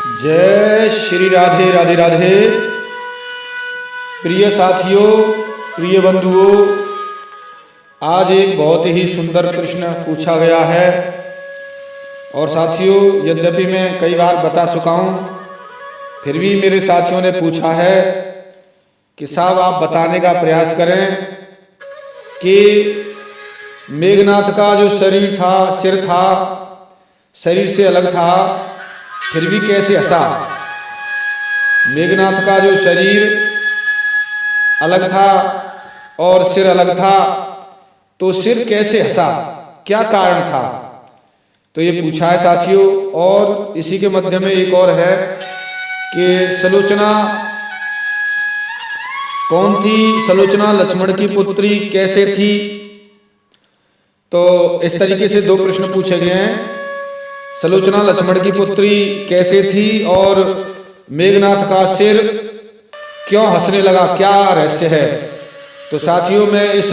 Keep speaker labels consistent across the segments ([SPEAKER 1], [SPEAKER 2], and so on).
[SPEAKER 1] जय श्री राधे राधे राधे। प्रिय साथियों, प्रिय बंधुओं, आज एक बहुत ही सुंदर प्रश्न पूछा गया है। और साथियों, यद्यपि मैं कई बार बता चुका हूँ, फिर भी मेरे साथियों ने पूछा है कि साहब आप बताने का प्रयास करें कि मेघनाथ का जो शरीर था, सिर था, शरीर से अलग था, फिर भी कैसे हंसा। मेघनाथ का जो शरीर अलग था और सिर अलग था, तो सिर कैसे हंसा, क्या कारण था, तो ये पूछा है साथियों। और इसी के मध्य में एक और है कि सलोचना कौन थी, सलोचना लक्ष्मण की पुत्री कैसे थी। तो इस तरीके से दो प्रश्न पूछे गए हैं, सलोचना लक्ष्मण की पुत्री कैसे थी और मेघनाथ का सिर क्यों हंसने लगा, क्या रहस्य है। तो साथियों, मैं इस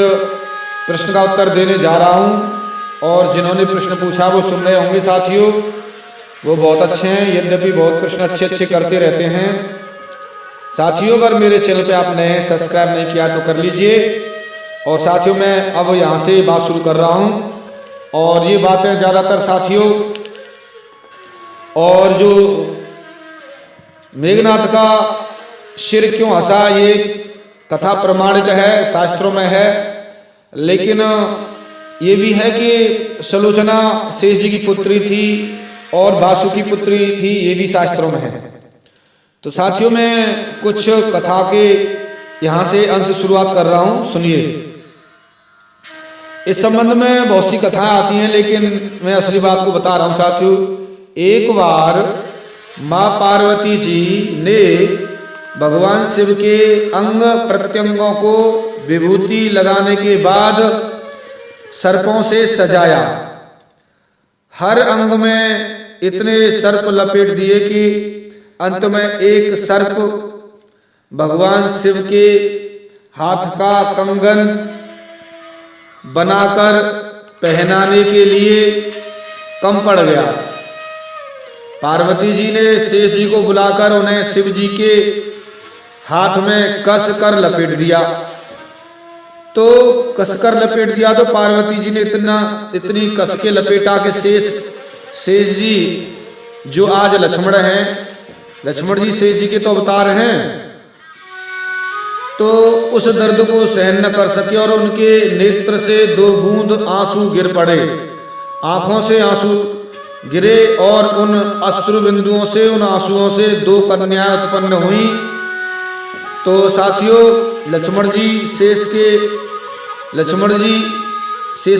[SPEAKER 1] प्रश्न का उत्तर देने जा रहा हूं और जिन्होंने प्रश्न पूछा वो सुन रहे होंगे साथियों, वो बहुत अच्छे हैं, यद्यपि बहुत प्रश्न अच्छे अच्छे करते रहते हैं साथियों। अगर मेरे चैनल पे आप नए हैं, सब्सक्राइब नहीं किया तो कर लीजिए। और साथियों, मैं अब यहाँ से बात शुरू कर रहा हूँ और ये बातें ज़्यादातर साथियों, और जो मेघनाथ का सिर क्यों हंसा, ये कथा प्रमाणित है, शास्त्रों में है। लेकिन ये भी है कि सलोचना शेष जी की पुत्री थी और वासु की पुत्री थी, ये भी शास्त्रों में है। तो साथियों, मैं कुछ कथा के यहाँ से अंश शुरुआत कर रहा हूँ, सुनिए। इस संबंध में बहुत सी कथाएं आती हैं, लेकिन मैं असली बात को बता रहा हूँ साथियों। एक बार माँ पार्वती जी ने भगवान शिव के अंग प्रत्यंगों को विभूति लगाने के बाद सर्पों से सजाया। हर अंग में इतने सर्प लपेट दिए कि अंत में एक सर्प भगवान शिव के हाथ का कंगन बनाकर पहनाने के लिए कम पड़ गया। पार्वती जी ने शेष जी को बुलाकर उन्हें शिव जी के हाथ में कस कर लपेट दिया। तो कस कर लपेट दिया तो पार्वती जी ने इतनी कस के लपेटा कि शेष जी जो आज लक्ष्मण हैं, लक्ष्मण जी शेष जी के तो अवतार हैं, तो उस दर्द को सहन न कर सके और उनके नेत्र से दो बूंद आंसू गिर पड़े। आंखों से आंसू गिरे और उन अश्रु बिंदुओं से, उन आंसुओं से दो कन्याएं उत्पन्न हुई। तो साथियों, लक्ष्मण जी शेष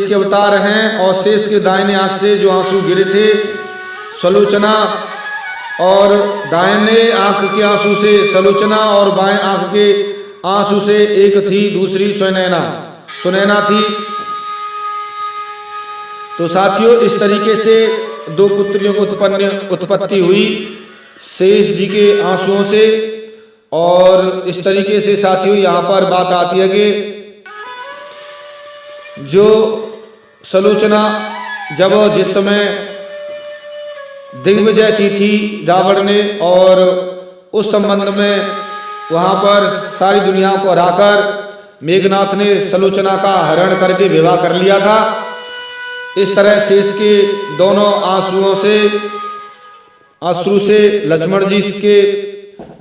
[SPEAKER 1] के अवतार हैं और शेष के दाहिने आंख से जो आंसू गिरे थे, सलोचना, और दाहिने आंख के आंसू से सलोचना और बाएं आंख के आंसू से एक थी, दूसरी सुनैना थी। तो साथियों, इस तरीके से दो पुत्रियों को उत्पत्ति हुई शेष जी के आंसुओं से। और इस तरीके से साथियों, यहाँ पर बात आती है कि जो सलोचना जिस समय दिग्विजय की थी रावण ने, और उस संबंध में वहाँ पर सारी दुनिया को हराकर मेघनाथ ने सलोचना का हरण करके विवाह कर लिया था। इस तरह शेष के दोनों अश्रु से लक्ष्मण जी के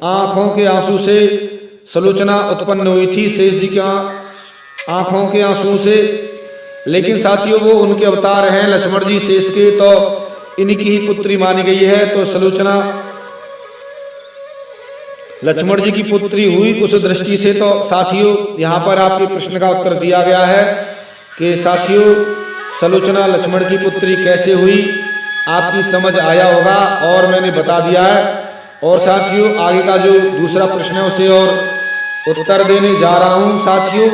[SPEAKER 1] आंखों के आंसू से सलोचना उत्पन्न हुई थी, शेष जी के आंखों के आंसू से। लेकिन साथियों, वो उनके अवतार हैं लक्ष्मण जी शेष के, तो इन्हीं की ही पुत्री मानी गई है। तो सलोचना लक्ष्मण जी की पुत्री हुई उस दृष्टि से। तो साथियों, यहाँ पर आपके प्रश्न का उत्तर दिया गया है कि साथियों, सलोचना लक्ष्मण की पुत्री कैसे हुई, आपकी समझ आया होगा और मैंने बता दिया है। और साथियों, आगे का जो दूसरा प्रश्न है उसे और उत्तर देने जा रहा हूं साथियों,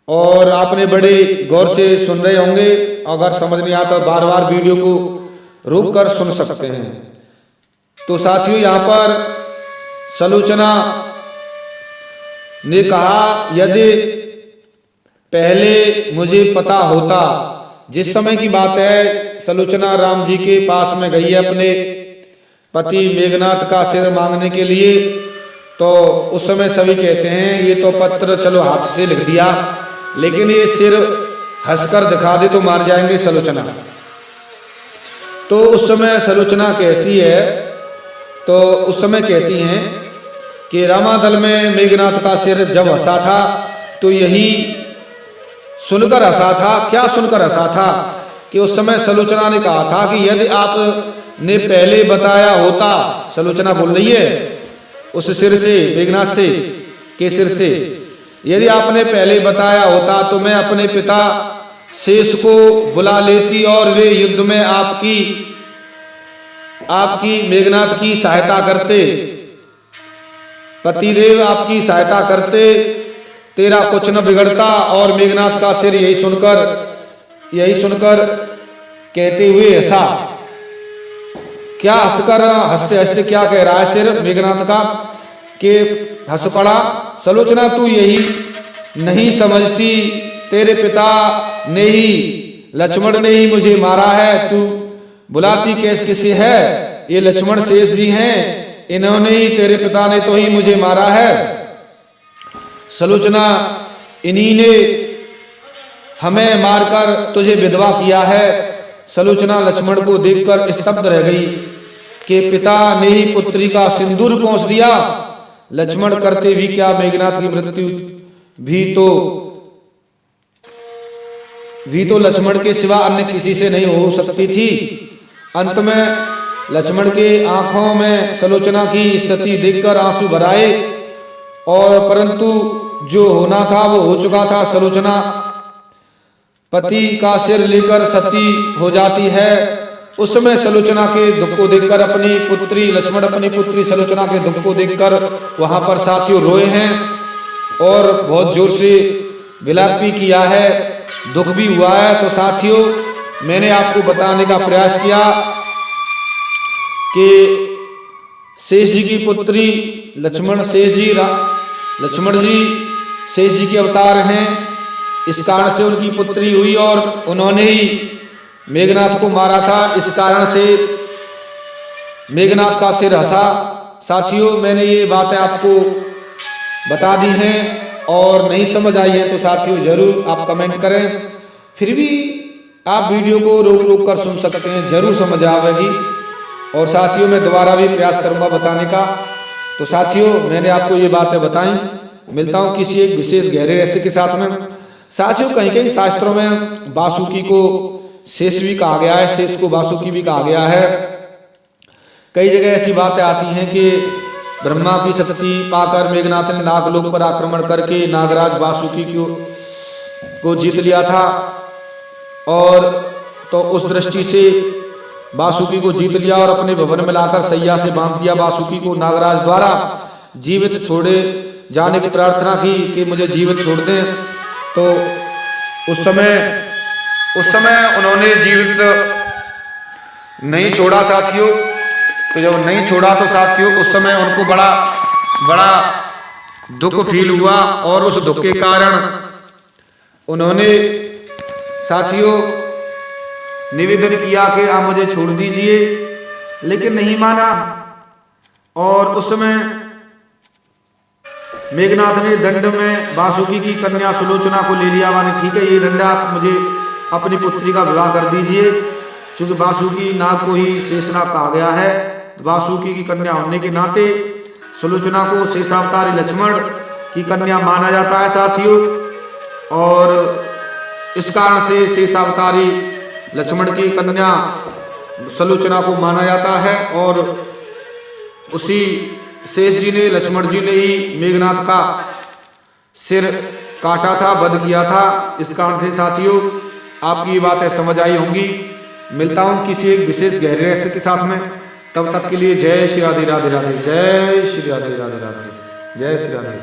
[SPEAKER 1] और आपने बड़े गौर से सुन रहे होंगे। अगर समझ नहीं आता तो बार बार वीडियो को रोक कर सुन सकते हैं। तो साथियों, यहाँ पर सलोचना ने कहा, यदि पहले मुझे पता होता, जिस समय की बात है, सलोचना राम जी के पास में गई है अपने पति मेघनाथ का सिर मांगने के लिए। तो उस समय सभी कहते हैं ये तो पत्र चलो हाथ से लिख दिया, लेकिन ये सिर हंसकर दिखा दे तो मान जाएंगे सलोचना। तो उस समय सलोचना कैसी है, तो उस समय कहती हैं कि रामादल में मेघनाथ का सिर जब हंसा था तो यही सुनकर हंसा था। क्या सुनकर हंसा था कि उस समय सलोचना ने कहा था कि यदि आपने पहले बताया होता, सलोचना बोल रही है उस सिर से, मेघनाथ से के सिर से, यदि आपने पहले बताया होता तो मैं अपने पिता शेष को बुला लेती और वे युद्ध में आपकी मेघनाथ की सहायता करते, पतिदेव आपकी सहायता करते, तेरा कुछ न बिगड़ता। और मेघनाथ का सिर यही सुनकर कहते हुए हंसा। क्या हंसते हंसते क्या कह रहा है सिर मेघनाथ का कि हंस पड़ा। सलोचना तू यही नहीं समझती, तेरे पिता ने ही, लक्ष्मण ने ही मुझे मारा है, तू बुलाती किसे है। ये लक्ष्मण शेष जी हैं, इन्होंने ही, तेरे पिता ने तो ही मुझे मारा है। सलोचना इन्हीं ने हमें मारकर तुझे विधवा किया है। सलोचना लक्ष्मण को देखकर स्तब्ध रह गई कि पिता ने ही पुत्री का सिंदूर पहुंच दिया। लक्ष्मण करते भी क्या, मेघनाथ की मृत्यु भी तो लक्ष्मण के सिवा अन्य किसी से नहीं हो सकती थी। अंत में लक्ष्मण के आंखों में सलोचना की स्थिति देखकर आंसू भर आए, और परंतु जो होना था वो हो चुका था। सलोचना पति का सिर लेकर सती हो जाती है। उस समय सलोचना के दुख को देखकर लक्ष्मण अपनी पुत्री सलोचना के दुख को देखकर वहां पर साथियों रोए हैं और बहुत जोर से विलाप भी किया है, दुख भी हुआ है। तो साथियों मैंने आपको बताने का प्रयास किया कि शेष जी की पुत्री लक्ष्मण जी शेष जी के अवतार हैं। इस कारण से उनकी पुत्री हुई और उन्होंने ही मेघनाथ को मारा था। इस कारण से मेघनाथ का सिर हंसा। साथियों मैंने ये बातें आपको बता दी हैं, और नहीं समझ आई है तो साथियों जरूर आप कमेंट करें। फिर भी आप वीडियो को रोक कर सुन सकते हैं, जरूर समझ आएगी। और साथियों मैं दोबारा भी प्रयास करूंगा बताने का। तो साथियों मैंने आपको ये बातें बताई। मिलता हूं किसी एक विशेष गहरे रहस्य के साथ में। साथियों कहीं कहीं शास्त्रों में वासुकी को शेष भी कहा गया है, शेष को वासुकी भी कहा गया है। कई जगह ऐसी बातें आती हैं कि ब्रह्मा की शक्ति पाकर मेघनाथ ने नागलोक पर आक्रमण करके नागराज वासुकी को जीत लिया था, और तो उस दृष्टि से वासुकी को जीत लिया और अपने भवन में लाकर सैया से बांध दिया। वासुकी को नागराज द्वारा जीवित छोड़े जाने की प्रार्थना की कि मुझे जीवित छोड़ दें। तो उस समय उन्होंने जीवित नहीं छोड़ा साथियों। तो जब नहीं छोड़ा तो साथियों उस समय उनको बड़ा दुख फील हुआ, और उस दुख के कारण उन्होंने साथियों निवेदन किया कि आप मुझे छोड़ दीजिए, लेकिन नहीं माना। और उस समय मेघनाथ ने दंड में वासुकी की कन्या सुलोचना को ले लिया। माने ठीक है ये दंड आप मुझे अपनी पुत्री का विवाह कर दीजिए, क्योंकि वासुकी नाग को ही शेषनाग कहा गया है। वासुकी की कन्या होने के नाते सुलोचना को शेषावतारी लक्ष्मण की कन्या माना जाता है साथियों, और इस कारण से शेषावतारी लक्ष्मण की कन्या सुलोचना को माना जाता है। और उसी शेष जी ने, लक्ष्मण जी ने ही मेघनाथ का सिर काटा था, वध किया था। इस कारण से साथियों आपकी ये बातें समझ आई होंगी। मिलता हूं किसी एक विशेष गहरे रहस्य के साथ में, तब तक के लिए जय श्री राधे राधे राधे, जय श्री राधे राधे राधे, जय श्री राधे।